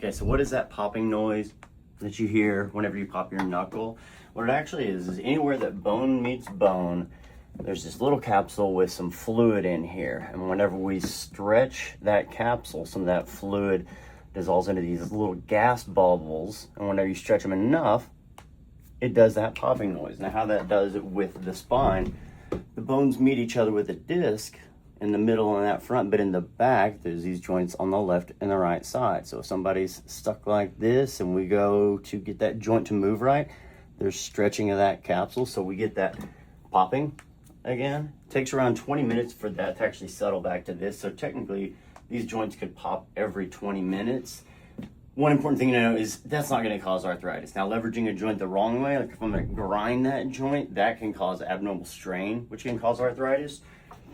Okay, so what is that popping noise that you hear whenever you pop your knuckle? What it actually is anywhere that bone meets bone, there's this little capsule with some fluid in here. And whenever we stretch that capsule, some of that fluid dissolves into these little gas bubbles. And whenever you stretch them enough, it does that popping noise. Now how that does it with the spine, the bones meet each other with a disc in the middle and that front, but in the back, there's these joints on the left and the right side. So if somebody's stuck like this and we go to get that joint to move right, there's stretching of that capsule. So we get that popping again. It takes around 20 minutes for that to actually settle back to this. So technically, these joints could pop every 20 minutes. One important thing to know is that's not going to cause arthritis. Now, leveraging a joint the wrong way, like if I'm going to grind that joint, that can cause abnormal strain, which can cause arthritis.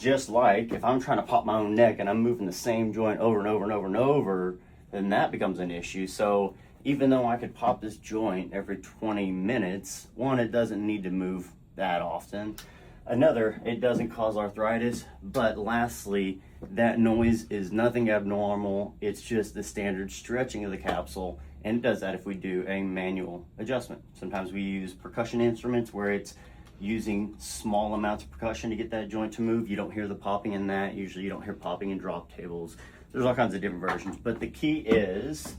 Just like if I'm trying to pop my own neck and I'm moving the same joint over and over and over and over, then that becomes an issue. So even though I could pop this joint every 20 minutes, one, it doesn't need to move that often. Another, it doesn't cause arthritis. But lastly, that noise is nothing abnormal. It's just the standard stretching of the capsule. And it does that if we do a manual adjustment. Sometimes we use percussion instruments where it's using small amounts of percussion to get that joint to move. You don't hear the popping in that. Usually you don't hear popping in drop tables. There's all kinds of different versions, but the key is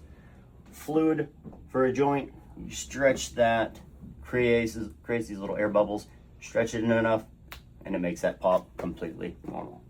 fluid for a joint. You stretch that, creates these little air bubbles, stretch it enough, and it makes that pop completely normal.